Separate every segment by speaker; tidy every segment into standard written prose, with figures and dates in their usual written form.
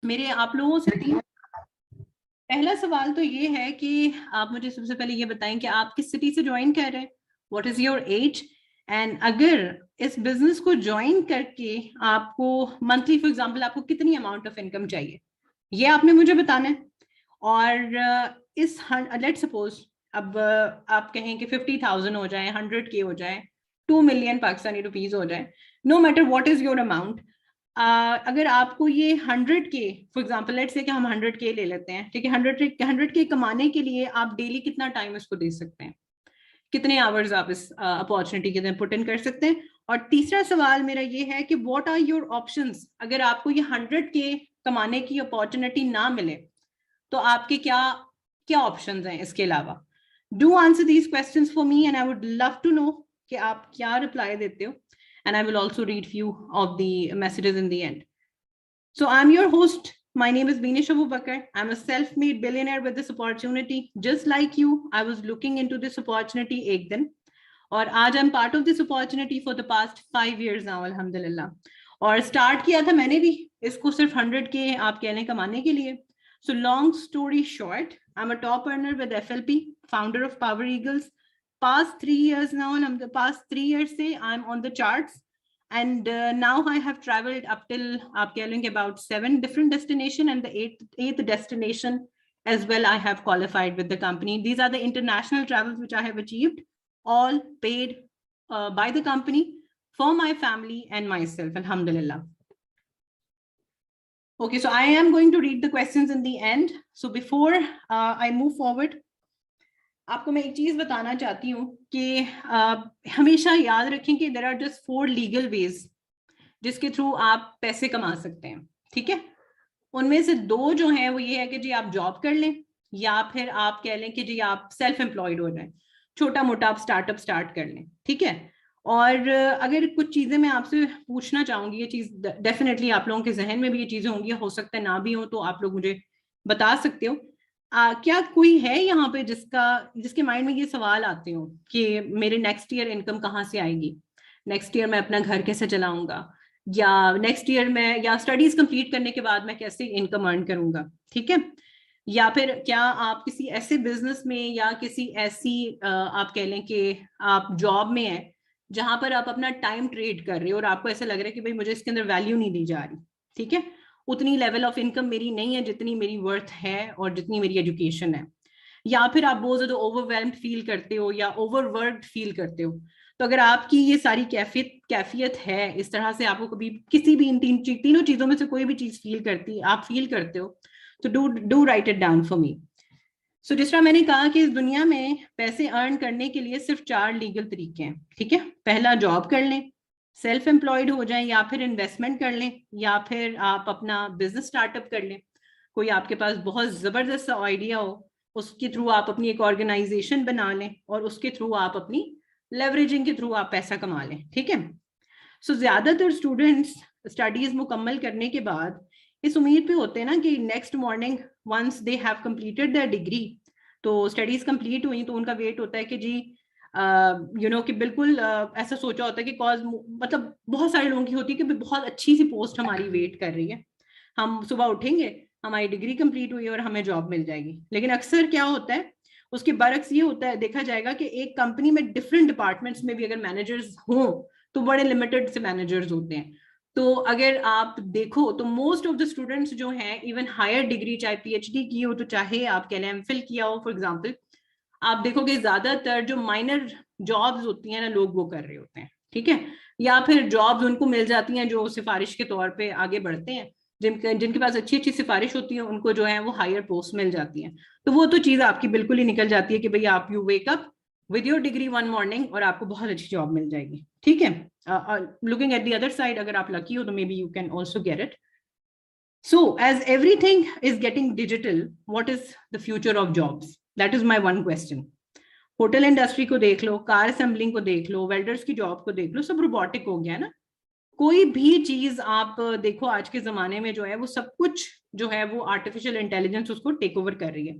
Speaker 1: मेरे आप लोगों से पहला सवाल तो ये है कि आप मुझे सबसे पहले ये बताएं कि आप किस सिटी से ज्वाइन कर रहे हैं, what is your age, and अगर इस बिजनेस को ज्वाइन करके आपको मंथली फॉर एग्जांपल आपको कितनी अमाउंट ऑफ इनकम चाहिए, ये आपने मुझे बताना है। और इस लेट सपोज अब आप कहें कि 50,000 हो जाए, 100K हो जाए, 2 मिलियन पाकिस्तानी रुपीज हो जाए, no matter what is your amount, अगर आपको ये 100K for example let's say कि हम 100K ले लेते हैं, ठीक है, 100K कमाने के लिए आप डेली कितना टाइम इसको दे सकते हैं, कितने आवर्स आप इस अपॉर्चुनिटी के लिए पुट इन कर सकते हैं। और तीसरा सवाल मेरा ये है कि व्हाट आर योर ऑप्शंस, अगर आपको ये 100K कमाने की अपॉर्चुनिटी ना मिले तो आपके क्या क्या ऑप्शंस हैं इसके अलावा। Do answer these questions for me and I would love to know कि आप क्या रिप्लाई देते हो, and I will also read few of the messages in the end. So I'm your host. My name is Beenish Abu Bakar. I'm a self-made billionaire with this opportunity. Just like you, I was looking into this opportunity एक दिन, और आज I'm part of this opportunity for the past 5 years now, alhamdulillah. और start किया था मैंने भी इसको सिर्फ 100K आप कह लें कमाने के लिए. So long story short, I'm a top earner with FLP, founder of Power Eagles. Past 3 years now, and the past 3 years say I'm on the charts, and now I have traveled up till आप कह लेंगे about 7 different destination, and the eighth destination as well I have qualified with the company. These are the international travels which I have achieved, all paid by the company for my family and myself, alhamdulillah. Okay, so I am going to read the questions in the end. So before I move forward, आपको मैं एक चीज बताना चाहती हूँ कि हमेशा याद रखें कि there are just 4 legal ways जिसके थ्रू आप पैसे कमा सकते हैं, ठीक है। उनमें से 2 जो हैं वो ये है कि जी आप जॉब कर लें, या फिर आप कह लें कि जी आप सेल्फ एम्प्लॉयड हो जाएं, छोटा मोटा आप स्टार्टअप स्टार्ट कर लें, ठीक है। और अगर कुछ चीजें मैं आपसे पूछना चाहूंगी, ये चीज डेफिनेटली आप लोगों के जहन में भी ये चीजें होंगी, हो सकता है ना भी हो, तो आप लोग मुझे बता सकते हो। क्या कोई है यहाँ पे जिसके माइंड में ये सवाल आते हो कि मेरे नेक्स्ट ईयर इनकम कहाँ से आएगी, नेक्स्ट ईयर मैं अपना घर कैसे चलाऊंगा, या नेक्स्ट ईयर में या स्टडीज कंप्लीट करने के बाद मैं कैसे इनकम अर्न करूंगा, ठीक है। या फिर क्या आप किसी ऐसे बिजनेस में या किसी ऐसी आप कह लें कि आप जॉब में है जहां पर आप अपना टाइम ट्रेड कर रहे हो और आपको ऐसा लग रहा है कि भाई मुझे इसके अंदर वैल्यू नहीं दी जा रही, ठीक है, उतनी लेवल ऑफ इनकम मेरी नहीं है जितनी मेरी वर्थ है और जितनी मेरी एजुकेशन है, या फिर आप बहुत ज्यादा ओवरवेल्म्ड फील करते हो या ओवरवर्क्ड फील करते हो। तो अगर आपकी ये सारी कैफियत है, इस तरह से आपको कभी किसी भी इन तीनों चीजों में से कोई भी चीज आप फील करते हो, तो do write it down for me. So जिस तरह मैंने कहा कि इस दुनिया में पैसे अर्न करने के लिए सिर्फ 4 लीगल तरीके हैं, ठीक है। पहला जॉब कर लें, सेल्फ एम्प्लॉयड हो जाएं, या फिर इन्वेस्टमेंट कर लें, या फिर आप अपना बिजनेस स्टार्टअप कर लें। कोई आपके पास बहुत जबरदस्त आइडिया हो, उसके थ्रू आप अपनी एक ऑर्गेनाइजेशन बना लें और उसके थ्रू आप अपनी लेवरेजिंग के थ्रू आप पैसा कमा लें, ठीक है। सो ज्यादातर स्टूडेंट्स स्टडीज मुकम्मल करने के बाद इस उम्मीद पे होते हैं ना कि next morning once they have completed their degree, तो स्टडीज कंप्लीट हुई तो उनका वेट होता है कि जी कि बिल्कुल ऐसा सोचा होता है कि कॉज मतलब बहुत सारे लोगों की होती है कि बहुत अच्छी सी पोस्ट हमारी वेट कर रही है, हम सुबह उठेंगे, हमारी डिग्री कंप्लीट हुई और हमें जॉब मिल जाएगी। लेकिन अक्सर क्या होता है, उसके बरक्स ये होता है, देखा जाएगा कि एक कंपनी में डिफरेंट डिपार्टमेंट्स में भी अगर मैनेजर्स हों तो बड़े लिमिटेड से मैनेजर्स होते हैं। तो अगर आप देखो तो मोस्ट ऑफ द स्टूडेंट्स जो हैं इवन हायर डिग्री, चाहे पीएचडी की हो तो चाहे आप कह लें एमफिल किया हो फॉर एग्जांपल, आप देखोगे ज्यादातर जो माइनर जॉब्स होती हैं ना लोग वो कर रहे होते हैं, ठीक है। या फिर जॉब्स उनको मिल जाती हैं जो सिफारिश के तौर पे आगे बढ़ते हैं, जिनके पास अच्छी अच्छी सिफारिश होती है उनको जो है वो हायर पोस्ट मिल जाती है। तो वो तो चीज आपकी बिल्कुल ही निकल जाती है कि भाई आप you wake up with your degree one morning और आपको बहुत अच्छी जॉब मिल जाएगी, ठीक है। Looking at the other side, अगर आप लकी हो तो maybe you can also get it. So as everything is getting digital, what is the future of jobs? That is my one question. Hotel industry को देख लो, car assembling को देख लो, welders की job को देख लो, सब रोबोटिक हो गया ना। कोई भी चीज आप देखो आज के जमाने में जो है वो सब कुछ जो है वो आर्टिफिशियल इंटेलिजेंस उसको टेक ओवर कर रही है।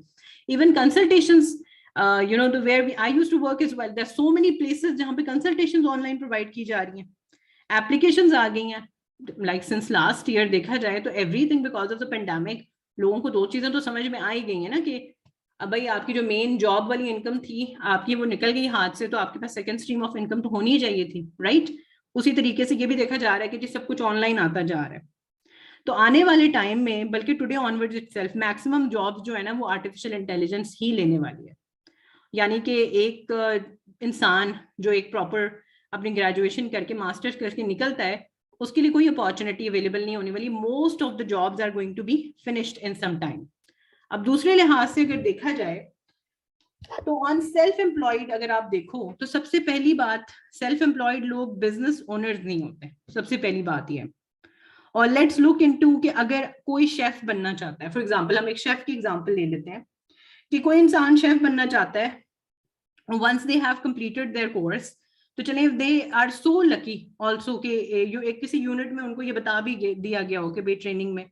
Speaker 1: Even consultations, the where I used to work is well, there are so many places जहां पे कंसल्टेशंस ऑनलाइन प्रोवाइड की जा रही हैं, एप्लीकेशंस आ गई हैं, लाइक सिंस लास्ट ईयर देखा जाए तो everything because of the pandemic, लोगों को दो चीजें तो समझ में आ ही गई है ना कि अब भाई आपकी जो मेन जॉब वाली इनकम थी आपकी वो निकल गई हाथ से, तो आपके पास सेकंड स्ट्रीम ऑफ इनकम तो होनी ही चाहिए थी, राइट? उसी तरीके से ये भी देखा जा रहा है कि जी सब कुछ ऑनलाइन आता जा रहा है। तो आने वाले टाइम में, बल्कि today onwards itself, maximum jobs जो है ना वो आर्टिफिशियल इंटेलिजेंस ही लेने वाली है। यानी कि एक इंसान जो एक प्रॉपर अपनी ग्रेजुएशन करके मास्टर्स करके निकलता है, उसके लिए कोई अपॉर्चुनिटी अवेलेबल नहीं होने वाली। Most of the jobs are going to be finished in some time. अब दूसरे लिहाज से अगर देखा जाए तो ऑन सेल्फ एम्प्लॉयड अगर आप देखो तो सबसे पहली बात, सेल्फ एम्प्लॉयड लोग बिजनेस ओनर्स नहीं होते, सबसे पहली बात ये है। और लेट्स लुक इनटू कि अगर कोई शेफ बनना चाहता है, फॉर एग्जांपल हम एक शेफ की एग्जांपल ले लेते हैं कि कोई इंसान शेफ बनना चाहता है, once they have completed their course, तो चले they are so lucky also कि एक किसी यूनिट में उनको ये बता भी दिया गया हो कि भाई ट्रेनिंग में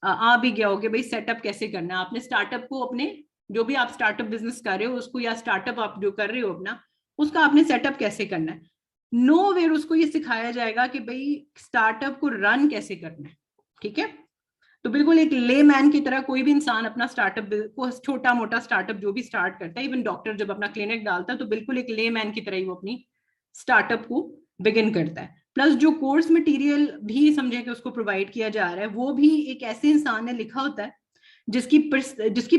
Speaker 1: आ भी गया हो कि भाई सेटअप कैसे करना है आपने स्टार्टअप को, अपने जो भी आप स्टार्टअप बिजनेस कर रहे हो उसको, या स्टार्टअप आप जो कर रहे हो अपना, उसका आपने सेटअप कैसे करना है। नो वेयर उसको ये सिखाया जाएगा कि भाई स्टार्टअप को रन कैसे करना है, ठीक है? तो बिल्कुल एक ले मैन की तरह कोई भी इंसान अपना स्टार्टअप को, छोटा मोटा स्टार्टअप जो भी स्टार्ट करता है, इवन डॉक्टर जब अपना क्लिनिक डालता है तो बिल्कुल एक ले मैन की तरह ही वो अपनी स्टार्टअप को बिगिन करता है। प्लस जो कोर्स मटेरियल भी समझे कि उसको प्रोवाइड किया जा रहा है वो भी एक ऐसे इंसान ने लिखा होता है जिसकी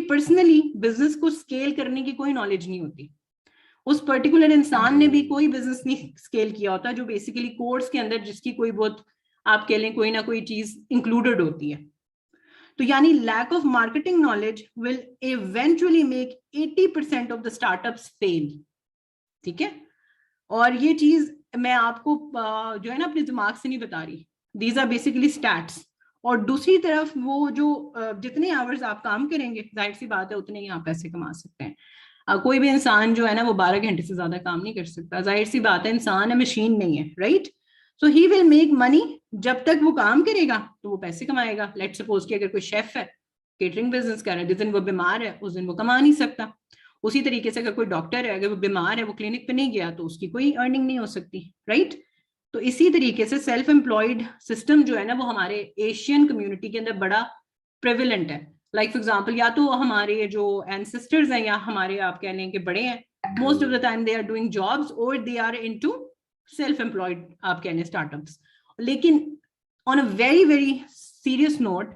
Speaker 1: पर्सनली बिजनेस को स्केल करने की कोई नॉलेज नहीं होती। उस पर्टिकुलर इंसान ने भी कोई बिजनेस नहीं स्केल किया होता, जो बेसिकली कोर्स के अंदर जिसकी कोई बहुत आप कह लें कोई ना कोई चीज इंक्लूडेड होती है। तो यानी lack of marketing knowledge will eventually make 80% of the startups fail, ठीक है? और ये चीज मैं आपको जो है ना अपने दिमाग से नहीं बता रही, दीज आर बेसिकली स्टैट्स। और दूसरी तरफ वो जो जितने आवर्स आप काम करेंगे जाहिर सी बात है उतने ही आप पैसे कमा सकते हैं। कोई भी इंसान जो है ना वो 12 घंटे से ज्यादा काम नहीं कर सकता, जाहिर सी बात है, इंसान है, मशीन नहीं है, right? So he will make money, जब तक वो काम करेगा तो वो पैसे कमाएगा। लेट्स सपोज कि अगर कोई शेफ है, केटरिंग बिजनेस कर रहा है, जिस दिन वो बीमार है उस दिन वो कमा नहीं सकता। उसी तरीके से अगर कोई डॉक्टर है, अगर वो बीमार है, वो क्लिनिक पे नहीं गया तो उसकी कोई अर्निंग नहीं हो सकती, राइट? तो इसी तरीके से सेल्फ एम्प्लॉयड सिस्टम जो है ना वो हमारे एशियन कम्युनिटी के अंदर बड़ा प्रेविलेंट है। लाइक फॉर एग्जाम्पल, या तो हमारे जो एंसेस्टर्स हैं या हमारे आप कह लें कि बड़े हैं, most of the time they are doing jobs और they are into self employed आप कह लें स्टार्टअप्स। लेकिन on a very very serious note,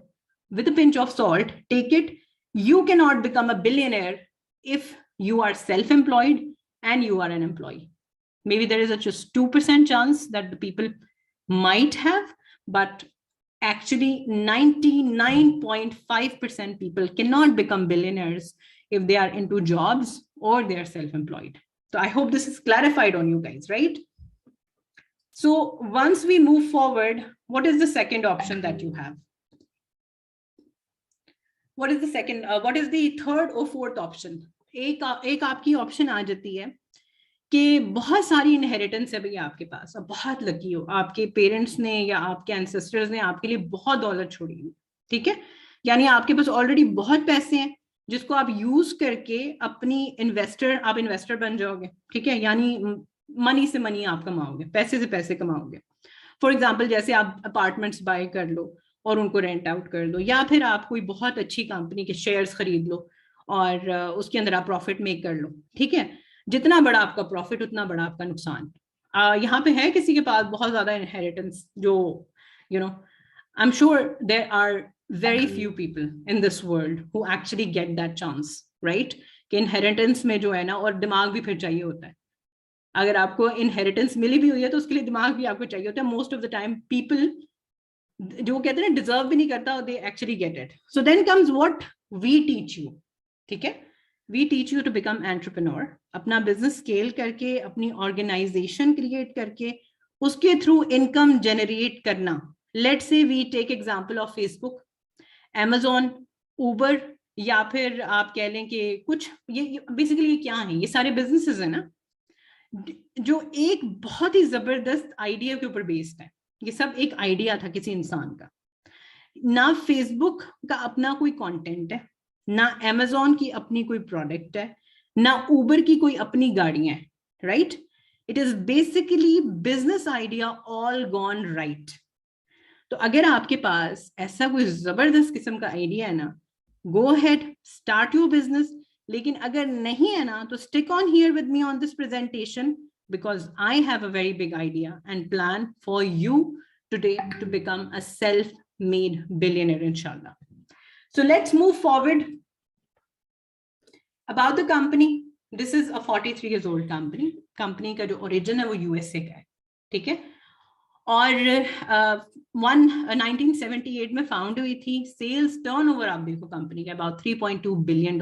Speaker 1: with a pinch of salt, take it, you cannot become a billionaire if you are self-employed and you are an employee. Maybe there is a just 2% chance that the people might have, but actually 99.5% people cannot become billionaires if they are into jobs or they are self-employed. So I hope this is clarified on you guys, right? So once we move forward, what is the second option that you have? What is the second, what is the third or fourth option? एक आपकी option आ जाती है कि बहुत सारी inheritance है भैया आपके पास, अब बहुत लकी हो, आपके पेरेंट्स ने या आपके एंसेस्टर्स ने आपके लिए बहुत दौलत छोड़ी है, ठीक है? यानी आपके पास ऑलरेडी बहुत पैसे हैं जिसको आप यूज करके अपनी आप इन्वेस्टर बन जाओगे, ठीक है? यानी मनी से मनी आप कमाओगे, पैसे से पैसे कमाओगे। फॉर एग्जाम्पल, जैसे आप अपार्टमेंट्स बाय कर लो और उनको रेंट आउट कर दो, या फिर आप कोई बहुत अच्छी कंपनी के शेयर्स खरीद लो और उसके अंदर आप प्रॉफिट मेक कर लो, ठीक है? जितना बड़ा आपका प्रॉफिट उतना बड़ा आपका नुकसान। यहाँ पे है किसी के पास बहुत ज्यादा इनहेरिटेंस, जो you know I am sure there are very few people in this world who actually get that chance, right? कि इनहेरिटेंस में जो है ना, और दिमाग भी फिर चाहिए होता है। अगर आपको इनहेरिटेंस मिली भी हुई है तो उसके लिए दिमाग भी आपको चाहिए होता है। Most of the time people जो कहते हैं डिजर्व भी नहीं करता, they actually get it. So then comes what we teach you, ठीक है? We teach you to become entrepreneur, अपना बिजनेस स्केल करके, अपनी ऑर्गेनाइजेशन क्रिएट करके, उसके थ्रू इनकम जनरेट करना। Let's say we take example of Facebook, Amazon, Uber, या फिर आप कह लें कि कुछ ये बेसिकली ये क्या है, ये सारे बिजनेसेस है ना जो एक बहुत ही जबरदस्त आइडिया के ऊपर बेस्ड है। ये सब एक आइडिया था किसी इंसान का। ना फेसबुक का अपना कोई कंटेंट है, ना Amazon की अपनी कोई प्रोडक्ट है, ना उबर की कोई अपनी गाड़ियां हैं, right? It is basically business idea all gone right. तो अगर आपके पास ऐसा कोई जबरदस्त किस्म का आइडिया है ना, go ahead, start your business. लेकिन अगर नहीं है ना, तो stick on here with me on this presentation, because I have a very big idea and plan for you today to become a self-made billionaire, inshallah. So let's move forward. About the company, this is a 43 years old company. Company का जो origin है वो USA का है, ठीक है. और 1978 में फाउंड हुई थी. सेल्स टर्नओवर आप देखो कंपनी का अबाउट $3.2 बिलियन.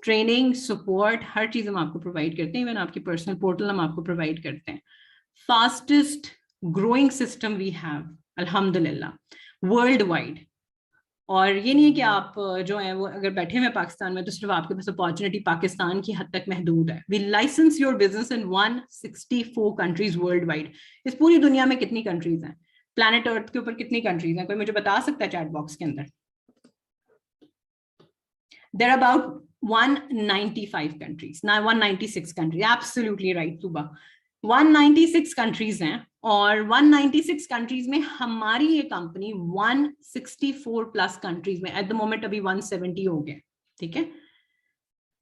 Speaker 1: ट्रेनिंग, सपोर्ट, हर चीज हम आपको प्रोवाइड करते हैं. इवन आपकी पर्सनल पोर्टल हम आपको प्रोवाइड करते हैं. Fastest growing system we have अल्हम्दुलिल्लाह वर्ल्ड वाइड. और ये नहीं है कि आप जो है वो अगर बैठे हुए पाकिस्तान में तो सिर्फ आपके पास अपॉर्चुनिटी पाकिस्तान की हद तक महदूद है. We license your business in 164 countries world wide. इस पूरी दुनिया में कितनी कंट्रीज हैं? प्लैनेट अर्थ के ऊपर कितनी कंट्रीज हैं? कोई मुझे बता सकता है चैट बॉक्स के अंदर? देयर अबाउट 195 कंट्रीज, ना 196 कंट्रीज. एब्सोल्युटली राइट सुबह, 196 कंट्रीज हैं. और 196 कंट्रीज में हमारी ये कंपनी 164 प्लस कंट्रीज में एट द मोमेंट अभी 170 हो गए, ठीक है.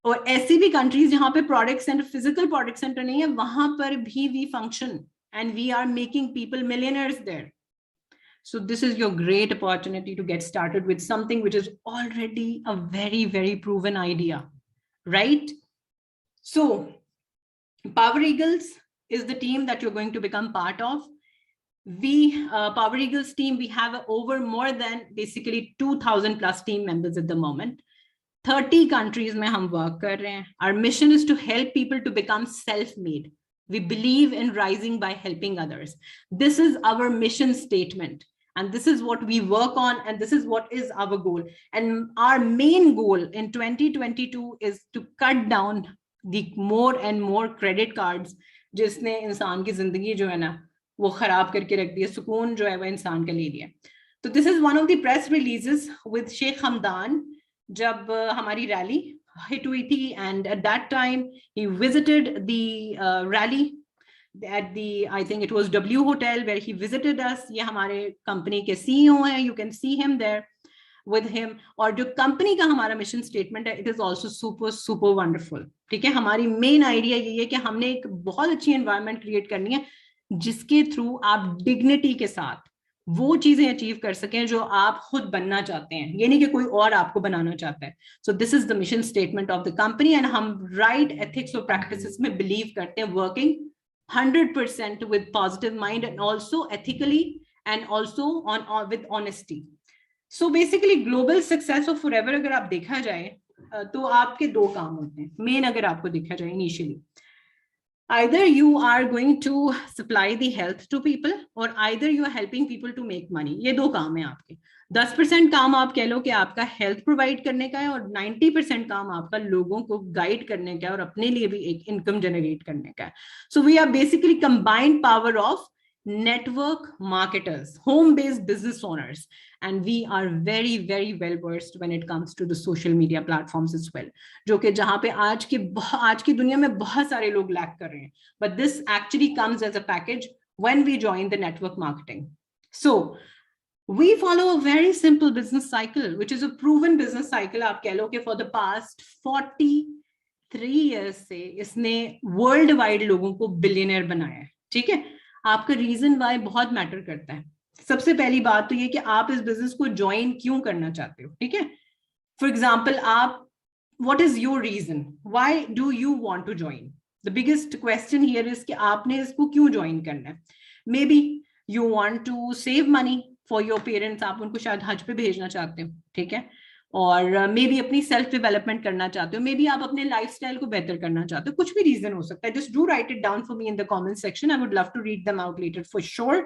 Speaker 1: और ऐसी भी कंट्रीज जहां पे product centre, physical product centre नहीं है, वहां पर भी we function and we are making people millionaires there. So this is your great opportunity to get started with something which is already a very, very proven idea, right? So Power Eagles is the team that you're going to become part of. We, Power Eagles team, we have over more than basically 2,000 plus team members at the moment. 30 countries mein hum work kar rahe hain. Our mission is to help people to become self-made. We believe in rising by helping others. This is our mission statement. And this is what we work on, and this is what is our goal. And our main goal in 2022 is to cut down the more and more credit cards जिसने इंसान की जिंदगी जो है ना वो खराब करके रख दिया, सुकून जो है वो इंसान का ले लिया. तो this is one of the press releases with Sheikh Hamdan जब हमारी रैली हिट हुई थी, and at that time he visited the rally at the, I think it was W Hotel where he visited us. ये हमारे company के CEO हैं, you can see him there with him. और जो company का हमारा मिशन स्टेटमेंट है, it is also super super wonderful, ठीक है. हमारी मेन आइडिया यही है कि हमने एक बहुत अच्छी एनवायरनमेंट क्रिएट करनी है जिसके थ्रू आप डिग्निटी के साथ वो चीजें अचीव कर सकें जो आप खुद बनना चाहते हैं, ये नहीं कि कोई और आपको बनाना चाहता है. So this is the mission statement of the company. And हम राइट एथिक्स और प्रैक्टिसेस में बिलीव करते हैं, working 100% with positive mind and also ethically and also with honesty. So basically global success of forever अगर आप देखा जाए तो आपके दो काम होते हैं मेन. अगर आपको देखा जाए initially, either you are going to supply the health to people or either you are helping people to make money. ये दो काम है आपके. 10% काम आप कह लो कि आपका हेल्थ प्रोवाइड करने का है और 90% काम आपका लोगों को गाइड करने का है और अपने लिए भी एक इनकम जनरेट करने का है. So we are basically combined power of network marketers, home-based business owners, and we are very, very well versed when it comes to the social media platforms as well. जो कि जहाँ पे आज की दुनिया में बहुत सारे लोग लैक कर रहे हैं, but this actually comes as a package when we join the network marketing. So we follow a very simple business cycle, which is a proven business cycle. आप कह लो कि for the past 43 years से इसने world wide लोगों को billionaire बनाया है, ठीक है. आपका रीजन वाई बहुत मैटर करता है. सबसे पहली बात तो ये कि आप इस बिजनेस को ज्वाइन क्यों करना चाहते हो, ठीक है. फॉर एग्जाम्पल, आप what is your reason, why do you want to join? The biggest question here is कि आपने इसको क्यों ज्वाइन करना है. Maybe you want to save money for your parents, आप उनको शायद हज पे भेजना चाहते हो, ठीक है. और मे बी अपनी सेल्फ डेवलपमेंट करना चाहते हो, मे बी आप अपने लाइफस्टाइल को बेहतर करना चाहते हो, कुछ भी रीजन हो सकता है. Just do write it down for me in the comment section. I would love to read them out later for sure,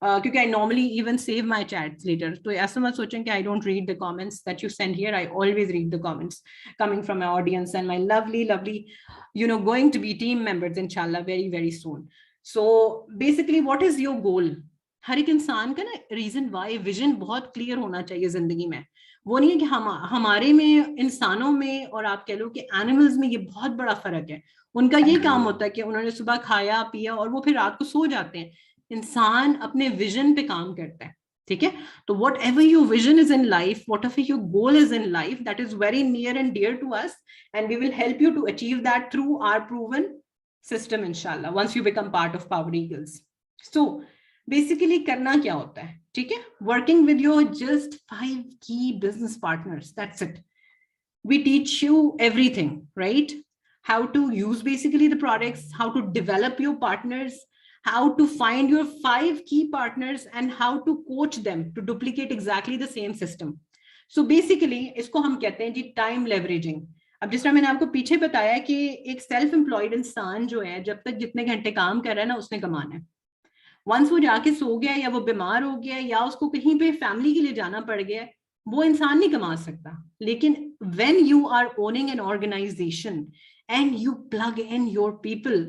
Speaker 1: क्योंकि I normally even save my chats later. तो ऐसा मत सोचें कि I don't read the comments that you send here. I always read the comments coming from my audience and my lovely you know going to be team members inshallah very very soon. So basically what is your goal? हर एक इंसान का ना reason why, vision बहुत clear होना चाहिए जिंदगी में. वो नहीं है कि हमारे में, इंसानों में और आप कह लो कि एनिमल्स में ये बहुत बड़ा फर्क है. उनका ये काम होता है कि उन्होंने सुबह खाया पिया और वो फिर रात को सो जाते हैं. इंसान अपने विजन पे काम करता है, ठीक है? तो whatever your vision is in life, whatever your goal is in life, that is very near and dear to us, and we will help you to achieve that through our proven system इंशाल्लाह, once you become part of Power Eagles. So basically करना क्या होता है, ठीक है? Working with your just 5 की business partners, that's it. We teach you everything, right? How to use basically the products, how to develop your partners, how to find your 5 key partners, and how to coach them to duplicate exactly the same system. So basically इसको हम कहते हैं जी time leveraging. अब जिस तरह मैंने आपको पीछे बताया कि एक सेल्फ एम्प्लॉयड इंसान जो है, जब तक जितने घंटे काम कर रहा है ना, उसने कमाना है. वंस वो जाके सो गया या वो बीमार हो गया या उसको कहीं पे फैमिली के लिए जाना पड़ गया, वो इंसान नहीं कमा सकता. लेकिन when you are owning an organization and you plug in your people,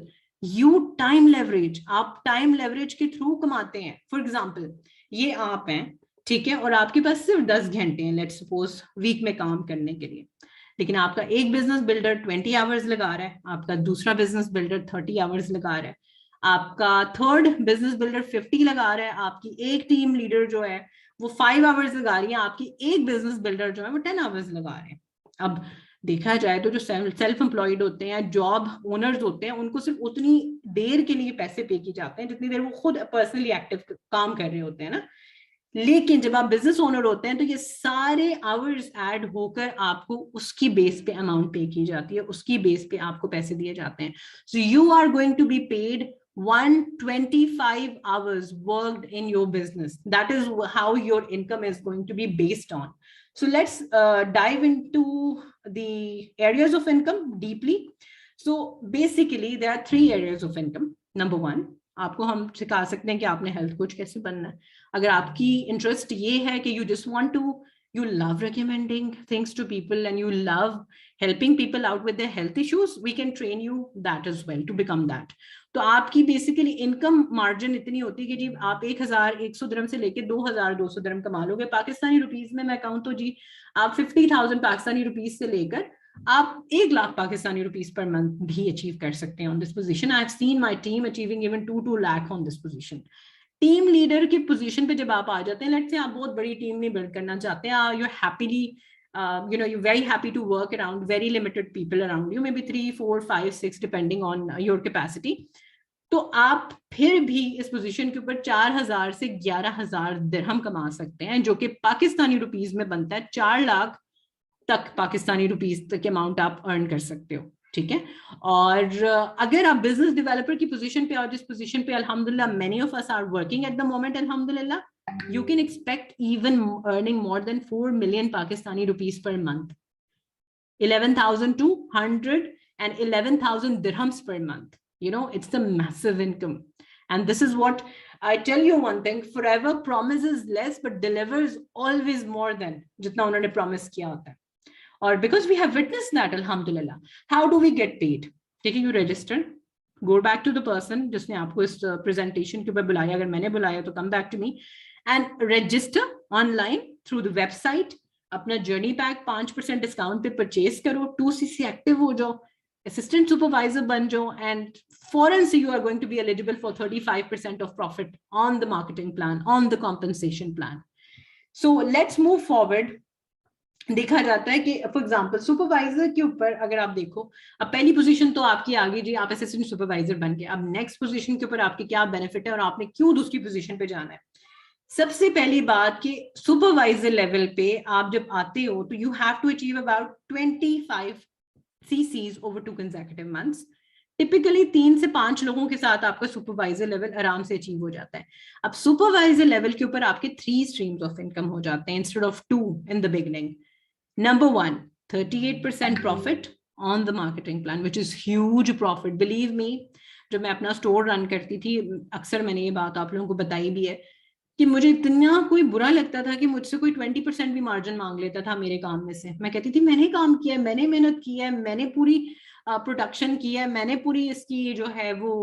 Speaker 1: you time leverage. आप time leverage के थ्रू कमाते हैं. फॉर एग्जाम्पल ये आप हैं, ठीक है, और आपके पास सिर्फ 10 घंटे हैं लेट्स सपोज वीक में काम करने के लिए. लेकिन आपका एक बिजनेस बिल्डर 20 आवर्स लगा रहा है, आपका दूसरा बिजनेस बिल्डर 30 आवर्स लगा रहा है, आपका थर्ड बिजनेस बिल्डर 50 लगा रहा है, आपकी एक टीम लीडर जो है वो 5 आवर्स लगा रही है, आपकी एक बिजनेस बिल्डर जो है वो 10 आवर्स लगा रहे हैं. अब देखा जाए तो जो सेल्फ एम्प्लॉयड होते हैं, जॉब ओनर्स होते हैं, उनको सिर्फ उतनी देर के लिए पैसे पे किए जाते हैं जितनी देर वो खुद पर्सनली एक्टिव काम कर रहे होते हैं ना. लेकिन जब आप बिजनेस ओनर होते हैं तो ये सारे आवर्स ऐड होकर आपको उसकी बेस पे अमाउंट पे की जाती है, उसकी बेस पे आपको पैसे दिए जाते हैं. So you are going to be paid 125 hours worked in your business. That is how your income is going to be based on. So let's dive into the areas of income deeply. So basically there are 3 areas of income. Number 1, आपको हम सिखा सकते हैं कि आपने health coach कैसे बनना है. अगर आपकी इंटरेस्ट ये है कि you love recommending things to people and you love helping people out with their health issues, we can train you that as well to become that. तो आपकी बेसिकली इनकम मार्जिन इतनी होती है कि जी आप 1100 दिरहम से लेके 2200 दिरहम कमा लोगे. पाकिस्तानी रुपीस में मैं कहूँ तो जी आप 50,000 पाकिस्तानी रुपीस से लेकर आप 1 lakh Pakistani rupees per month भी अचीव कर सकते हैं on this position. I have seen my team achieving even 2 lakh on this position. Team leader की पोजीशन पे जब आप आ जाते हैं, लेट्स से आप बहुत बड़ी टीम नहीं बिल्ड करना चाहते हैं, you happily you're very happy to work around very limited people around you, maybe 3, 4, 5, 6 depending on your capacity. तो आप फिर भी इस पोजीशन के ऊपर 4,000 से 11,000 दिरहम कमा सकते हैं, जो कि पाकिस्तानी रुपीस में बनता है 4 लाख तक पाकिस्तानी रुपीस तक अमाउंट आप अर्न कर सकते हो, ठीक है? और अगर आप बिजनेस डेवलपर की पोजीशन पे और जिस पोजीशन पे अल्हम्दुलिल्लाह many of us are working at the moment, अल्हम्दुलिल्लाह, you can expect even earning more than 4 million Pakistani rupees per month, 11,200 and 11,000 dirhams per month. You know, it's a massive income. And this is what I tell you one thing, forever promises less but delivers always more than jitna unhone promise kiya hota hai. Or because we have witnessed that, alhamdulillah. How do we get paid? Taking you register, go back to the person जिसने आपको इस presentation के ऊपर बुलाया, अगर मैंने बुलाया तो come back to me and register online through the website. अपना journey pack 5% discount पे purchase करो, 2cc active हो जाओ, assistant supervisor बन जाओ, and foreign से you are going to be eligible for 35% of profit on the marketing plan, on the compensation plan. So let's move forward. देखा जाता है कि फॉर एग्जांपल सुपरवाइजर के ऊपर अगर आप देखो, अब पहली पोजीशन तो आपकी आ गई जी, आप असिस्टेंट सुपरवाइजर बन गए. अब नेक्स्ट पोजीशन के ऊपर आपके क्या बेनिफिट है और आपने क्यों दूसरी पोजीशन पे जाना है. सबसे पहली बात कि सुपरवाइजर लेवल पे आप जब आते हो तो you have to achieve about 25 CCs over 2 consecutive months. Typically 3 से 5 लोगों के साथ आपका सुपरवाइजर लेवल आराम से अचीव हो जाता है. अब सुपरवाइजर लेवल के ऊपर आपके 3 स्ट्रीम्स ऑफ इनकम हो जाते हैं instead of 2 in the beginning. Number 1, 38% profit on the marketing plan, which is huge profit. Believe me, जब मैं अपना स्टोर रन करती थी, अक्सर मैंने ये बात आप लोगों को बताई भी है कि मुझे इतना कोई बुरा लगता था कि मुझसे कोई 20% भी मार्जिन मांग लेता था मेरे काम में से. मैं कहती थी मैंने काम किया है, मैंने मेहनत की है, मैंने पूरी प्रोडक्शन की है, मैंने पूरी इसकी जो है वो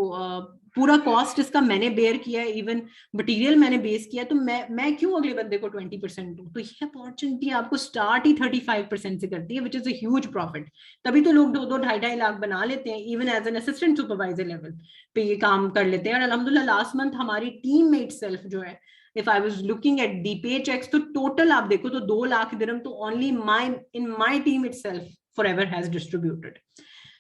Speaker 1: पूरा कॉस्ट इसका मैंने बेयर किया है, इवन मटेरियल मैंने बेस किया, तो मैं क्यों अगले बंदे को 20% दूं? तो ये अपॉर्चुनिटी आपको स्टार्ट ही 35% से करती है, which is a huge profit. तभी तो लोग 2-2, 2.5 लाख बना लेते हैं, even as an assistant supervisor level पे ये काम कर लेते हैं। और अल्हम्दुलिल्लाह लास्ट मंथ हमारी टीम मेट सेल्फ जो है, if I was looking at the pay cheques, तो टोटल आप देखो तो 2 लाख दिरहम तो only my team itself forever has distributed.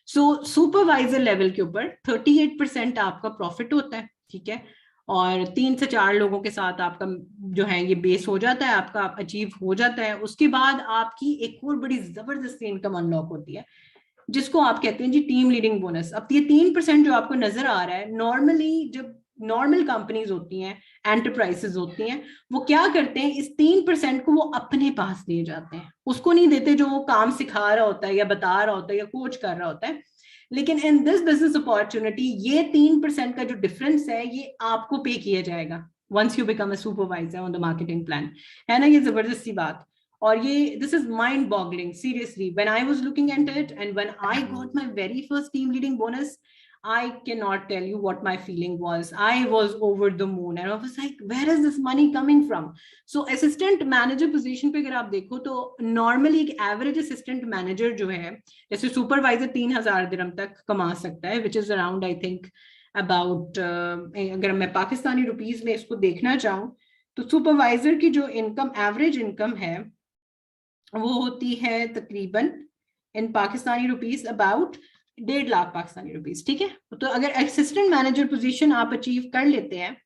Speaker 1: So supervisor level के ऊपर 38% आपका प्रॉफिट होता है, ठीक है। और 3 से 4 लोगों के साथ आपका जो है ये बेस हो जाता है, आपका अचीव हो जाता है। उसके बाद आपकी एक और बड़ी जबरदस्त इनकम अनलॉक होती है, जिसको आप कहते हैं जी टीम लीडिंग बोनस। अब ये 3% जो आपको नजर आ रहा है, नॉर्मली जब नॉर्मल कंपनीज होती हैं, एंटरप्राइजेस होती हैं, वो क्या करते हैं, इस 3% को वो अपने पास ले जाते हैं, उसको नहीं देते जो वो काम सिखा रहा होता है या बता रहा होता है या कोच कर रहा होता है। लेकिन इन दिस बिजनेस अपॉर्चुनिटी ये 3% का जो डिफरेंस है ये आपको पे किया जाएगा once you become a supervisor on the marketing plan. है ना ये जबरदस्त सी बात। और ये this is mind boggling seriously when I was looking at it and when I got my very first team leading bonus, I cannot tell you what my feeling was. I was over the moon and I was like, where is this money coming from? So assistant manager position पे अगर आप देखो तो normally एक average assistant manager जो है, जैसे supervisor 3,000 दिरहम तक कमा सकता है, which is around I think about अगर मैं पाकिस्तानी रुपीस में इसको देखना चाहूँ तो सुपरवाइजर की जो इनकम एवरेज इनकम है वो होती है तकरीबन in Pakistani rupees about 1.5 lakh Pakistani rupees, ठीक है। तो अगर असिस्टेंट मैनेजर पोजीशन आप अचीव कर लेते हैं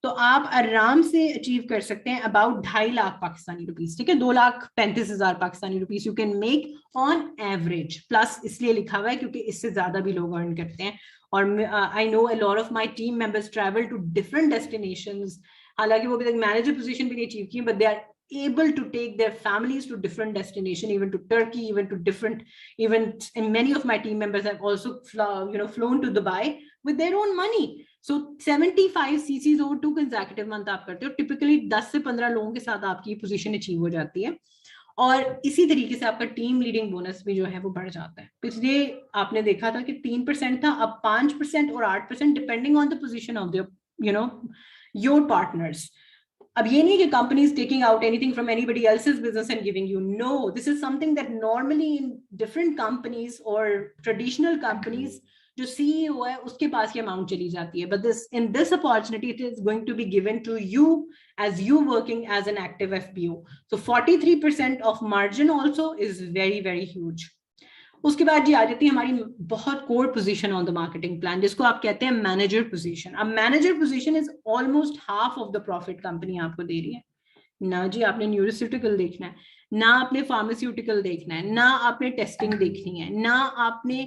Speaker 1: तो आप आराम से अचीव कर सकते हैं अबाउट 2.5 लाख पाकिस्तानी रुपीस, ठीक है। 2,35,000 Pakistani rupees you can make on average, plus इसलिए लिखा हुआ है क्योंकि इससे ज्यादा भी लोग अर्न करते हैं। और I know a lot of my team members travel to different destinations, हालांकि वो अभी तक मैनेजर पोजीशन भी नहीं अचीव की, but they are able to take their families to different destination, even to Turkey, even to different, even and many of my team members have also flown to Dubai with their own money. So 75 cc's over 2 consecutive month आप करते हो, typically 10 से 15 लोगों के साथ आपकी position achieve हो जाती है। और इसी तरीके से आपका टीम लीडिंग बोनस भी जो है वो बढ़ जाता है। पिछले आपने देखा था कि 3% था, अब 5% और 8% depending on the position of the your partners. अब ये नहीं कि companies taking out anything from anybody else's business and giving you, no, this is something that normally in different companies और ट्रेडिशनल कंपनीज जो सीईओ है उसके पास ये अमाउंट चली जाती है, but this in this opportunity it is going to be given to you as you working as an active FBO. So 43% of margin also is very very huge. उसके बाद जी आ जाती है हमारी बहुत core position on the marketing plan, जिसको आप कहते हैं मैनेजर पोजीशन। अब manager position is almost half of the profit company आपको दे रही है ना जी। आपने न्यूरोस्यूटिकल देखना है, ना आपने फार्मास्यूटिकल देखना है, ना आपने टेस्टिंग देखनी है, ना आपने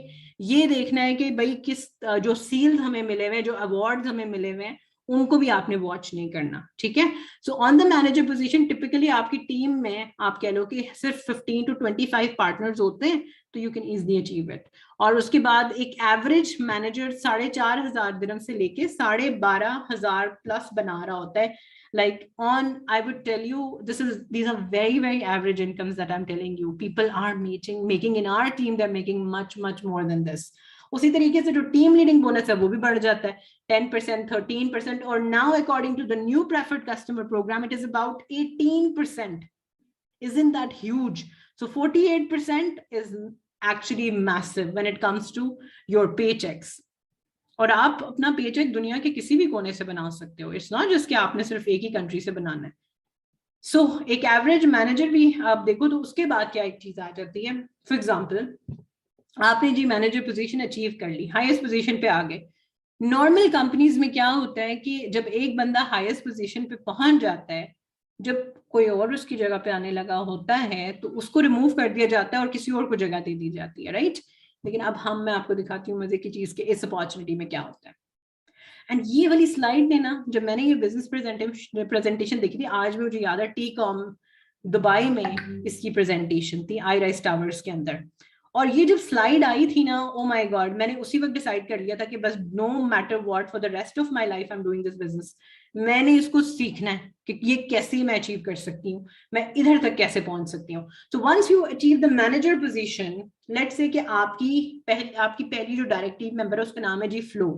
Speaker 1: ये देखना है कि भाई किस जो सील्स हमें मिले हुए हैं, जो अवार्ड्स हमें मिले हुए हैं, उनको भी आपने वॉच नहीं करना, ठीक है। So on the manager position typically आपकी टीम में आप कह लो कि सिर्फ 15 to 25 पार्टनर्स होते हैं, तो you can easily achieve it. और उसके बाद एक एवरेज मैनेजर 4,500 दिरहम से लेके 12,500 प्लस बना रहा होता है। Like on, I would tell you, these are very very average incomes that I'm telling you. People are making in our team, they're making much more than this. उसी तरीके से जो टीम लीडिंग बोनस है वो भी बढ़ जाता है 10%, 13%, और now according to the new preferred customer program it is about 18%. Isn't that huge? So 48% is actually massive when it comes to your paychecks. और आप अपना पेचेक दुनिया के किसी भी कोने से बना सकते हो, इट्स नॉट जस्ट कि आपने सिर्फ एक ही कंट्री से बनाना है। सो एक एवरेज मैनेजर भी आप देखो तो उसके बाद क्या एक चीज आ जाती है। फॉर एग्जांपल आपने जी मैनेजर पोजीशन अचीव कर ली, हाईएस्ट पोजीशन पे आ गए। नॉर्मल कंपनीज में क्या होता है कि जब एक बंदा हाईएस्ट पोजीशन पे पहुंच जाता है, जब कोई और उसकी जगह पे आने लगा होता है तो उसको रिमूव कर दिया जाता है और किसी और को जगह दे दी जाती है, राइट। लेकिन अब मैं आपको दिखाती हूँ मजे की चीज के इस अपॉर्चुनिटी में क्या होता है। एंड ये वाली स्लाइड ने ना, जब मैंने ये बिजनेस प्रेजेंटेशन देखी थी, आज भी मुझे याद है, टी-कॉम दुबई में इसकी प्रेजेंटेशन थी आई-राइज टावर्स के अंदर। और ये जब स्लाइड आई थी ना, ओ माय गॉड, मैंने उसी वक्त डिसाइड कर लिया था कि बस no matter what for the rest of my life I am doing this business. मैंने इसको सीखना है कि ये कैसे मैं अचीव कर सकती हूँ, मैं इधर तक कैसे पहुंच सकती हूँ। So once you achieve the manager position, let's say कि आपकी पहली जो डायरेक्ट टीम मेंबर है उसका नाम है जी फ्लो।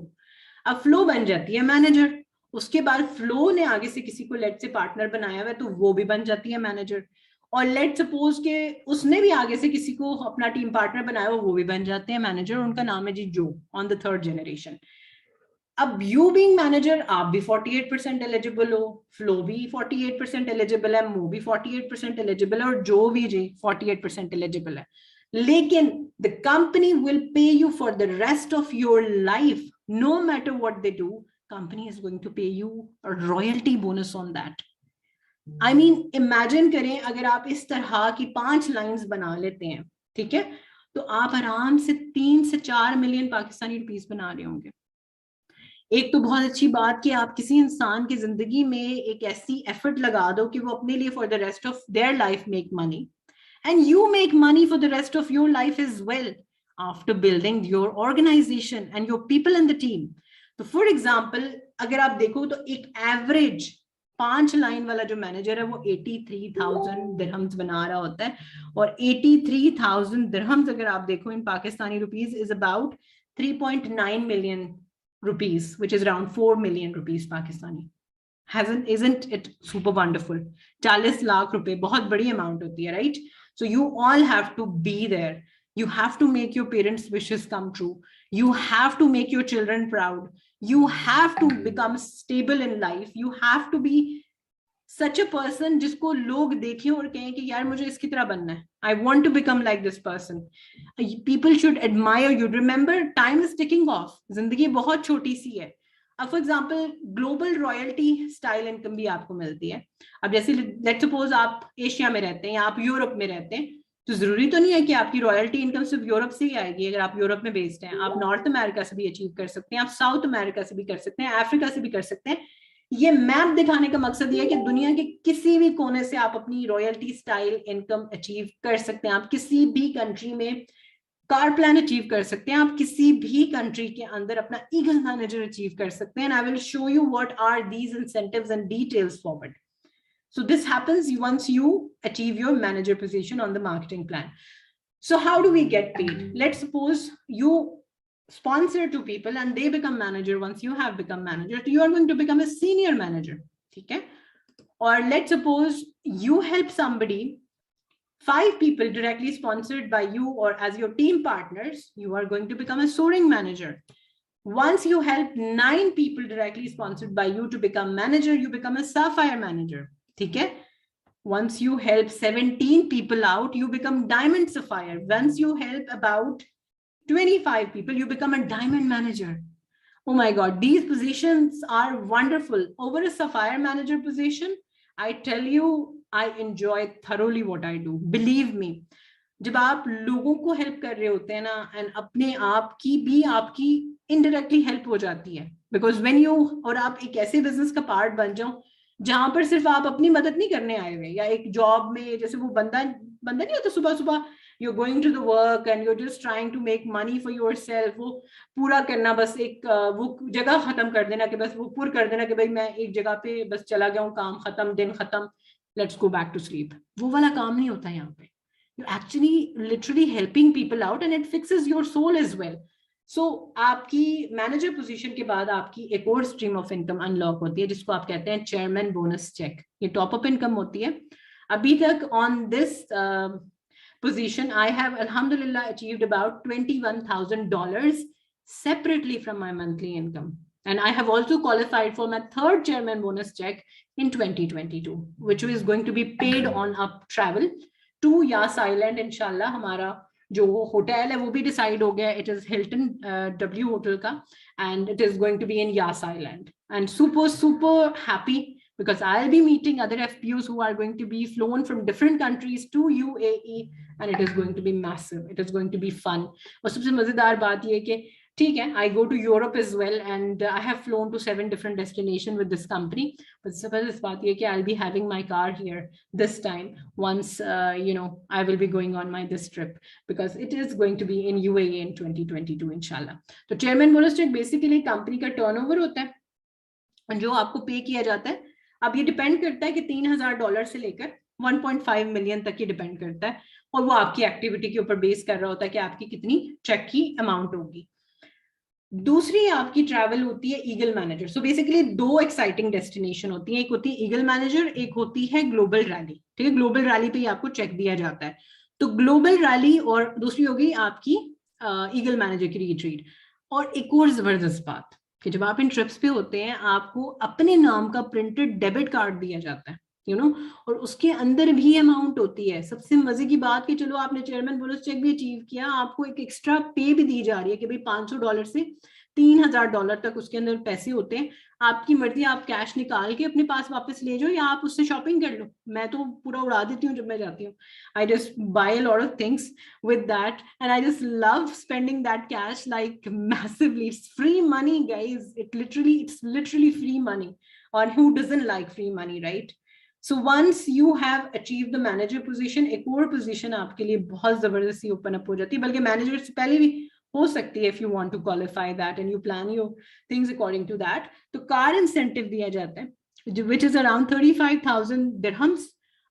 Speaker 1: अब फ्लो बन जाती है मैनेजर, उसके बाद फ्लो ने आगे से किसी को लेट से पार्टनर बनाया हुआ है तो वो भी बन जाती है मैनेजर, और लेट सपोज के उसने भी आगे से किसी को अपना टीम पार्टनर बनाया हो, वो भी बन जाते हैं मैनेजर, उनका नाम है जी जो, ऑन द थर्ड जनरेशन। अब यू बीइंग मैनेजर आप भी 48% एलिजिबल हो, फ्लो भी 48% एलिजिबल है, मो भी 48% एलिजिबल है, और जो भी जी 48% एलिजिबल है। लेकिन the company will pay you for the rest of your life, no matter what they do, company is going to pay you a royalty bonus on that. I mean imagine करें अगर आप इस तरह की 5 lines बना लेते हैं, ठीक है, तो आप आराम से 3 से 4 मिलियन पाकिस्तानी रुपीस बना रहे होंगे। एक तो बहुत अच्छी बात कि आप किसी इंसान की जिंदगी में एक ऐसी एफर्ट लगा दो कि वो अपने लिए for the rest of their life make money, and you make money for the rest of your life is well after building your organisation and your people in the team. तो for example अगर आप देखो तो एक average 5 line वाला जो manager है वो 83,000 दिरहम्स बना रहा होता है, और 83,000 दिरहम्स अगर आप देखो in Pakistani rupees is about 3.9 million rupees, which is around 4 million rupees Pakistani. Isn't it super wonderful? 40 lakh रुपए बहुत बड़ी अमाउंट होती है, right? So you all have to be there. You have to make your parents' wishes come true. You have to make your children proud. You have to become stable in life. You have to be such a person जिसको लोग देखें और कहें कि यार मुझे इसकी तरह बनना है, I want to become like this person. People should admire you. Remember, time is ticking off. जिंदगी बहुत छोटी सी है। अब for example global royalty style income भी आपको मिलती है। अब जैसे लेट सपोज आप एशिया में रहते हैं या आप यूरोप में रहते हैं, तो जरूरी तो नहीं है कि आपकी रॉयल्टी इनकम सिर्फ यूरोप से ही आएगी। अगर आप यूरोप में बेस्ड हैं, आप नॉर्थ अमेरिका से भी अचीव कर सकते हैं, आप साउथ अमेरिका से भी कर सकते हैं, अफ्रीका से भी कर सकते हैं। ये मैप दिखाने का मकसद ये है कि दुनिया के किसी भी कोने से आप अपनी रॉयल्टी स्टाइल इनकम अचीव कर सकते हैं। आप किसी भी कंट्री में कार प्लान अचीव कर सकते हैं, आप किसी भी कंट्री के अंदर अपना ईगल मैनेजर अचीव कर सकते हैं। And I will show you what are these incentives and details forward. So this happens once you achieve your manager position on the marketing plan. So how do we get paid? Let's suppose you sponsor 2 people and they become manager. Once you have become manager, you are going to become a senior manager. Okay? Or let's suppose you help somebody, 5 people directly sponsored by you or as your team partners, you are going to become a soaring manager. Once you help 9 people directly sponsored by you to become manager, you become a sapphire manager. ठीक है? Once you help 17 people out, you become diamond sapphire. Once you help about 25 people, you become a diamond manager. Oh my God, these positions are wonderful. Over a sapphire manager position, I tell you, I enjoy thoroughly what I do. Believe me, जब आप लोगों को help कर रहे होते हैं ना, and अपने आप की भी आपकी इनडायरेक्टली हेल्प हो जाती है, बिकॉज व्हेन यू, और आप एक ऐसे बिजनेस का पार्ट बन जाओ जहां पर सिर्फ आप अपनी मदद नहीं करने आए हुए, या एक जॉब में जैसे वो बंदा नहीं होता, सुबह सुबह you are going to the work and you are just trying to make money for yourself, वो पूरा करना, बस एक वो जगह खत्म कर देना कि बस वो पूरा कर देना कि भाई मैं एक जगह पे बस चला गया हूँ, काम खत्म, दिन खत्म, let's go back to sleep. वो वाला काम नहीं होता यहाँ पे। You actually literally helping people out and it fixes your soul as well. So आपकी मैनेजर पोजीशन के बाद आपकी एक और स्ट्रीम ऑफ इनकम अनलॉक होती है, जिसको आप कहते हैं चेयरमैन बोनस चेक। ये टॉप अप इनकम होती है। अभी तक on this position I have अल्हम्दुलिल्लाह achieved about $21,000 separately from my monthly income, and I have also qualified for my 3rd chairman bonus check in 2022, which is going to be paid on up travel to Yas Island. इंशाल्लाह हमारा जो hotel है वो भी decide हो गया, it is Hilton W hotel का, and it is going to be in Yas Island, and super happy because I'll be meeting other FPOs who are going to be flown from different countries to UAE, and it is going to be massive, it is going to be fun. और सबसे मजेदार बात ये कि ठीक है, I go to Europe as well, and I have flown to 7 different destinations with this company. But सबसे बात ये कि I'll be having my car here this time once I will be going on my this trip, because it is going to be in UAE in 2022 इंशाल्लाह. तो chairman bonus cheque basically company का turnover होता है जो आपको पे किया जाता है। अब ये डिपेंड करता है कि $3,000 से लेकर 1.5 मिलियन तक ये डिपेंड करता है, और वो आपकी एक्टिविटी के ऊपर बेस कर रहा होता है कि आपकी कितनी चेक की अमाउंट होगी। दूसरी आपकी ट्रैवल होती है eagle manager. So basically 2 exciting destination होती है, एक होती है ईगल मैनेजर, एक होती है ग्लोबल रैली. ठीक है, ग्लोबल रैली पे आपको चेक दिया जाता है. तो ग्लोबल रैली और दूसरी होगी आपकी ईगल मैनेजर की रिट्रीट. और एक और जबरदस्त बात कि जब आप इन ट्रिप्स पे होते हैं आपको अपने नाम का प्रिंटेड डेबिट कार्ड दिया जाता है, यू नो, और उसके अंदर भी अमाउंट होती है. सबसे मजे की बात कि चलो आपने चेयरमैन बोनस चेक भी अचीव किया, आपको एक एक्स्ट्रा पे भी दी जा रही है कि भाई $500 से $3000 तक उसके अंदर पैसे होते हैं. आपकी मर्जी, आप कैश निकाल के अपने पास वापस ले जाओ या आप उससे शॉपिंग कर लो. मैं तो पूरा उड़ा देती हूँ जब मैं जाती हूँ. I just by a lot of things with that and I just love spending that cash like massively. It's free money, guys. It's literally free money. Or who doesn't like free money, right? So once you have achieved the manager position, एक और position आपके लिए बहुत जबरदस्ती open up हो जाती है, बल्कि manager से पहले भी हो सकती है if you want to qualify that and you plan your things according to that. तो car incentive दिया जाता है which is around 35,000 dirhams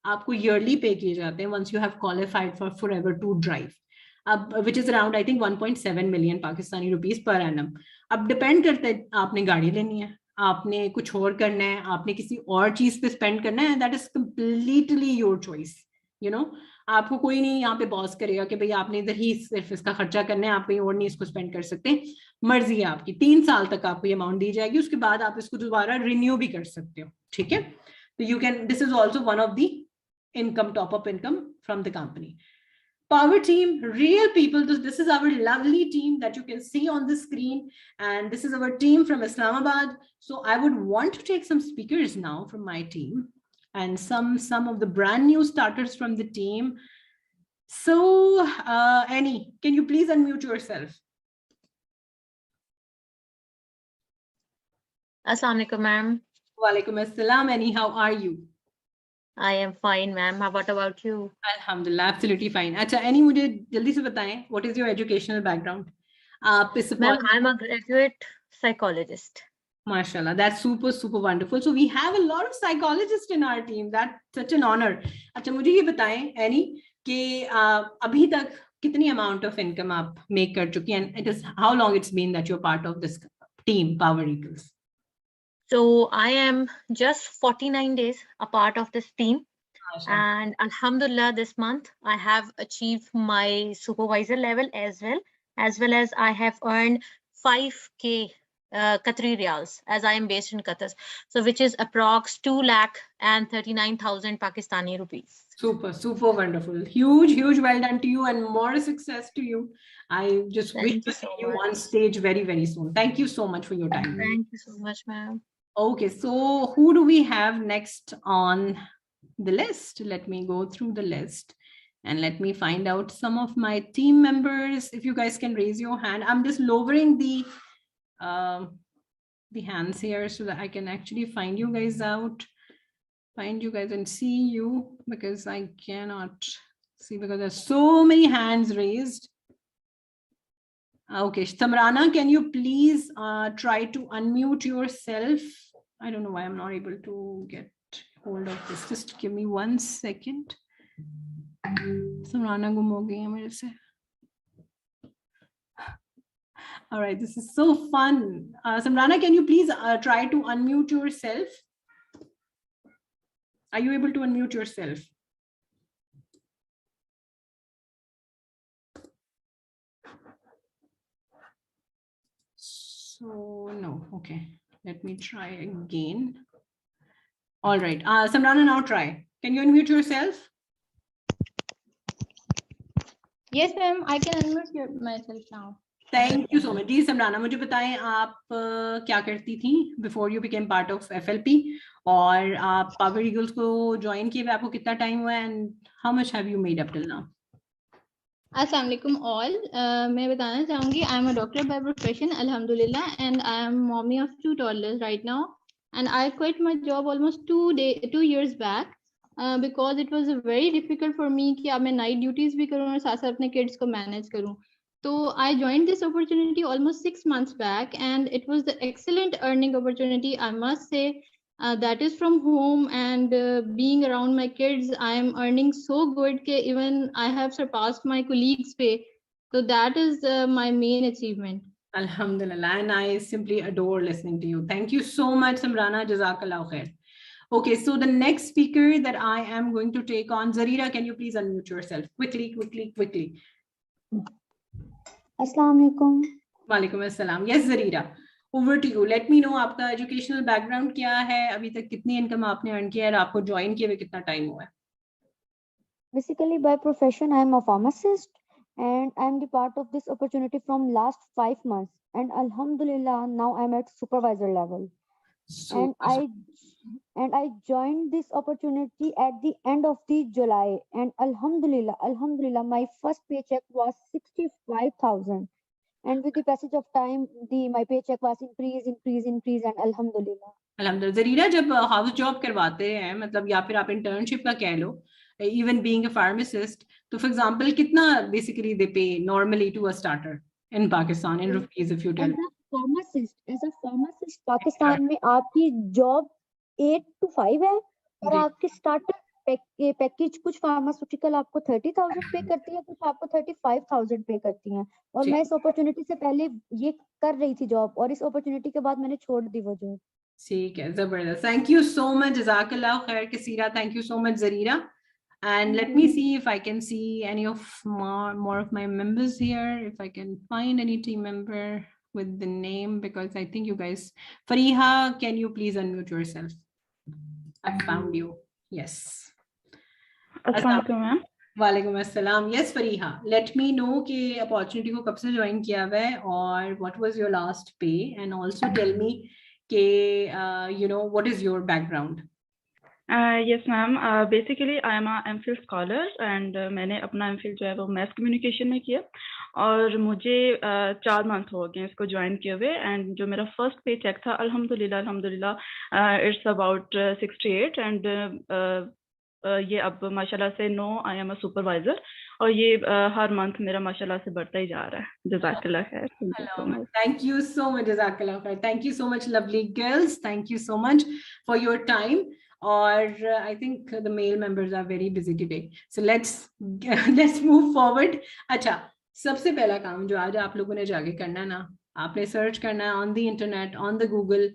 Speaker 1: आपको yearly पे किए जाते हैं once you have qualified for forever to drive. अब which is around I think 1.7 million Pakistani rupees per annum. अब डिपेंड करता है आपने गाड़ी लेनी है, आपने कुछ और करना है, आपने किसी और चीज पे स्पेंड करना है, that is completely your choice. You know, आपको कोई नहीं यहाँ पे बॉस करेगा कि भाई आपने इधर ही सिर्फ इसका खर्चा करना है, आप कहीं और नहीं इसको स्पेंड कर सकते. मर्जी है आपकी. 3 साल तक आपको ये अमाउंट दी जाएगी, उसके बाद आप इसको दोबारा रिन्यू भी कर सकते हो. ठीक है, तो you can, this is also one of the income, top up income from the company. Power team, real people. This is our lovely team that you can see on the screen, and this is our team from Islamabad. So I would want to take some speakers now from my team and some of the brand new starters from the team. So Annie, can you please unmute yourself?
Speaker 2: Assalamu alaikum, ma'am.
Speaker 1: Walaikum assalam. Annie, how are you?
Speaker 2: I am fine, ma'am. What about you?
Speaker 1: Alhamdulillah, absolutely fine. अच्छा Annie, मुझे जल्दी से बताएं, what is your educational background? आप इस
Speaker 2: Ma'am, I'm a graduate psychologist.
Speaker 1: Mashallah, that's super wonderful. So we have a lot of psychologists in our team. That's such an honor. अच्छा मुझे ये बताएं Annie कि अभी तक कितनी amount of income आप make कर चुकी हैं, and it is how long it's been that you're part of this team, Power Eagles?
Speaker 2: So I am just 49 days a part of this team.
Speaker 1: Mashallah.
Speaker 2: And Alhamdulillah, this month I have achieved my supervisor level as well as I have earned 5k Qatari riyals, as I am based in Qatar. So which is approx 2,39,000 Pakistani rupees.
Speaker 1: Super wonderful. Huge well done to you, and more success to you. I just wish to see you on stage very soon. Thank you so much for your time.
Speaker 2: Thank you so much, ma'am.
Speaker 1: Okay, so who do we have next on the list? Let me go through the list and let me find out some of my team members. If you guys can raise your hand. I'm just lowering the hands here so that I can actually find you guys and see you, because I cannot see because there's so many hands raised. Okay, Samrana, can you please try to unmute yourself? I don't know why I'm not able to get hold of this. Just give me 1 second. Samrana gum ho gayi hai mere se. All right, this is so fun. Samrana, can you please try to unmute yourself? Are you able to unmute yourself? So no, okay. Let me try again. All right, Samrana, now try. Can you unmute yourself?
Speaker 3: Yes, ma'am. I can unmute myself now.
Speaker 1: Thank you so much. जी समराना, मुझे बताएं आप क्या करती थी before you became part of FLP, और आप Power Eagles को join किए हुए आपको कितना time हुआ, and how much have you made up till now?
Speaker 3: Assalamu alaikum all. मैं बताना चाहूँगी I am a doctor by profession, alhamdulillah, and I am mommy of 2 toddlers right now, and I quit my job almost 2 years back because it was very difficult for me कि अब मैं night duties भी करूँ और साथ-साथ अपने kids को manage करूँ. So I joined this opportunity almost 6 months back, and it was the excellent earning opportunity, I must say. That is from home, and being around my kids, I am earning so good that even I have surpassed my colleagues' pay. So that is my main achievement.
Speaker 1: Alhamdulillah, and I simply adore listening to you. Thank you so much, Samrana. Jazakallah khair. Okay, so the next speaker that I am going to take on, Zarira, can you please unmute yourself? Quickly.
Speaker 4: Assalamu alaikum.
Speaker 1: Walaikum assalam. Yes, Zarira, over to you. Let me know आपका educational background क्या है, अभी तक कितनी income आपने earn किया है, आपको join किए हुए कितना time हुआ है?
Speaker 4: Basically, by profession, I am a pharmacist, and I am the part of this opportunity from last 5 months. And Alhamdulillah, now I am at supervisor level.
Speaker 1: So,
Speaker 4: And I joined this opportunity at the end of the July. And Alhamdulillah, my first paycheck was 65,000. And with the passage of time, my paycheck was increase, and Alhamdulillah.
Speaker 1: Alhamdulillah. Zarira, जब house job करवाते हैं, मतलब या फिर आप internship का कह लो, even being a pharmacist, तो for example कितना basically they pay normally to a starter in Pakistan in rupees, if you tell me?
Speaker 4: As a pharmacist, Pakistan में आपकी जॉब 8 to 5 है, और आपकी स्टार्टर पैकेज कुछ फार्मास्यूटिकल आपको 30,000 पे करती है, कुछ आपको 35,000 पे करती हैं. और मैं इस अपॉर्चुनिटी से पहले ये कर रही थी जॉब, और इस अपॉर्चुनिटी के बाद मैंने छोड़ दी वो जॉब.
Speaker 1: ठीक है, जबरदस्त. Thank you so much. Jazakallah khair, Kasira. Thank you so much, Zarira. And let me see if I can see any of more of my members here, if I can find any team member with the name, because I think you guys. Fariha, can you please unmute yourself? I found you. Yes.
Speaker 5: Assalamualaikum, ma'am.
Speaker 1: Walaikum assalam. Yes, Fariha. Let me know कि opportunity को कब से join किया हुआ है, और what was your last pay, and also tell me कि you know what is your background.
Speaker 5: Yes, ma'am. Basically, I am a MPhil scholar, and मैंने अपना MPhil जो है वो mass communication में किया, और मुझे 4 month हो गए इसको ज्वाइन किए हुए. एंड जो मेरा फर्स्ट पे चेक था, अल्हम्दुलिल्लाह इट्स अबाउट 68, एंड ये अब माशाल्लाह से no I am a supervisor, और ये हर मंथ मेरा माशाल्लाह से बढ़ता ही जा रहा है. जज़ाकल्लाह खैर.
Speaker 1: Thank you so much. Jazakallah khair. Thank you so much, lovely girls. Thank you so much for your time. Or I think the male members are very busy today. So let's move forward. अच्छा, सबसे पहला काम जो आज आप लोगों ने जाके करना है ना, आपने सर्च करना है on the internet, on the Google,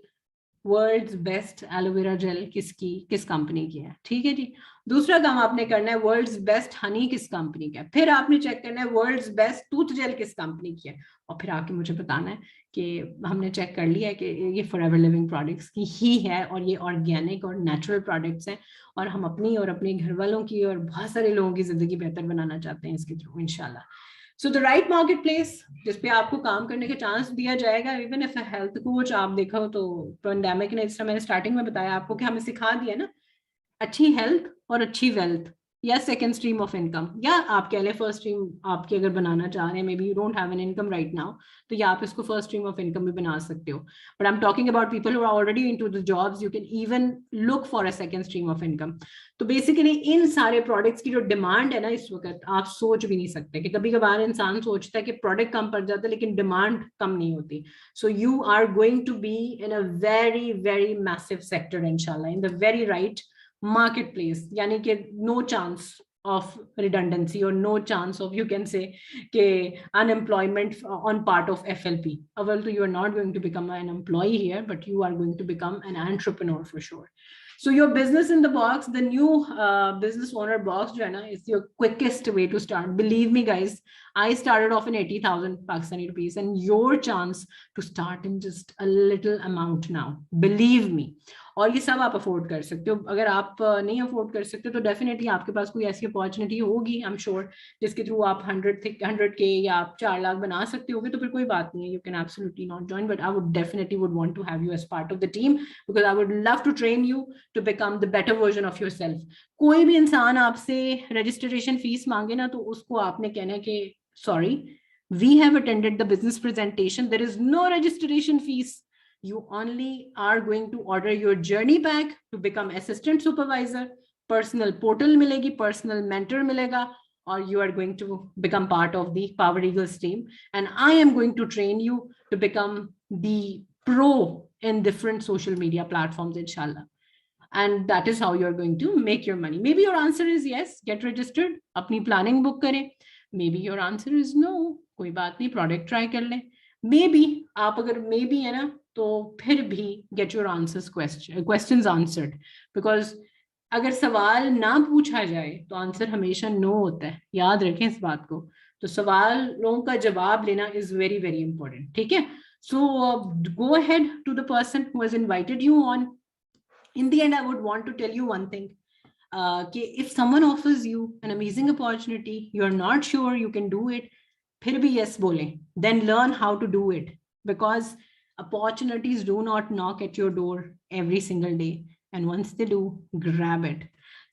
Speaker 1: world's best aloe vera gel किस कंपनी की है. ठीक है जी. दूसरा काम आपने करना है वर्ल्ड्स बेस्ट हनी किस कंपनी का है. फिर आपने चेक करना है वर्ल्ड्स बेस्ट टूथ जेल किस कंपनी की है, और फिर आके मुझे बताना है कि हमने चेक कर लिया है कि ये फॉरएवर लिविंग प्रोडक्ट्स की ही है, और ये ऑर्गेनिक और नेचुरल प्रोडक्ट्स हैं, और हम अपनी और अपने घर वालों की और बहुत सारे लोगों की जिंदगी बेहतर बनाना चाहते हैं इसके थ्रू इंशाल्लाह. So the right marketplace जिसपे आपको काम करने का चांस दिया जाएगा. इवन इफ हेल्थ कोच आप देखो तो पेंडेमिक ने, इस तरह मैंने स्टार्टिंग में बताया आपको कि हमें सिखा दिया ना, अच्छी हेल्थ और अच्छी वेल्थ, या सेकंड स्ट्रीम ऑफ इनकम, या आप कह ले फर्स्ट स्ट्रीम आपकी अगर बनाना चाह रहे हैं, may be you don't have an income right now, तो या आप इसको फर्स्ट स्ट्रीम ऑफ इनकम भी बना सकते हो. But I am talking about people who are already into the jobs, you can even look for a second stream of income. तो basically इन सारे प्रोडक्ट्स की जो डिमांड है ना इस वक्त, आप सोच भी नहीं सकते कि कभी कभार इंसान सोचता है कि प्रोडक्ट कम पड़ जाता है लेकिन डिमांड कम नहीं होती. So you are going to be in a very very massive sector इंशाल्लाह, in the very right marketplace, यानी कि no chance of redundancy or no chance of, you can say, unemployment on part of FLP. Although you are not going to become an employee here, but you are going to become an entrepreneur for sure. So your business in the box, the new business owner box, Jana, is your quickest way to start. Believe me, guys, I started off in 80,000 Pakistani rupees, and your chance to start in just a little amount now. Believe me. और ये सब आप afford कर सकते हो. अगर आप नहीं अफोर्ड कर सकते तो डेफिनेटली आपके पास कोई ऐसी अपॉर्चुनिटी होगी, आई एम श्योर, जिसके थ्रू आप 100K या आप 4 लाख बना सकते होगे, तो फिर कोई बात नहीं है. You can absolutely not join, but I would definitely would want to have you as part of the team, because I would love to train you to become the better version of yourself. कोई भी इंसान आपसे registration fees मांगे ना, तो उसको आपने कहना है कि sorry, we have attended the business presentation, there is no registration fee. You only are going to order your journey pack to become assistant supervisor, personal portal milegi, personal mentor milega, or you are going to become part of the Power Eagles team, and I am going to train you to become the pro in different social media platforms, inshallah. And that is how you're going to make your money. Maybe your answer is yes, get registered, apni planning book kare. Maybe your answer is no, koi baat nahi, product try kar le. maybe आप अगर maybe है ना तो फिर भी get your questions answered, because अगर सवाल ना पूछा जाए तो आंसर हमेशा नो होता है, याद रखें इस बात को। तो सवालों का जवाब लेना इज वेरी वेरी इंपॉर्टेंट, ठीक है। सो go ahead to the person who has invited you on. In the end, I would want to tell you one thing. If someone offers you an amazing opportunity, you're not sure you can do it, फिर भी yes बोलें, then learn how to do it, because opportunities do not knock at your door every single day, and once they do, grab it.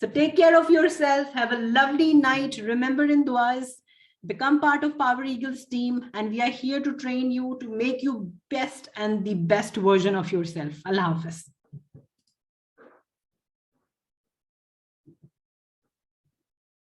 Speaker 1: So take care of yourself, have a lovely night, remember in duas, become part of Power Eagles team, and we are here to train you to make you best and the best version of yourself. Allah Hafiz.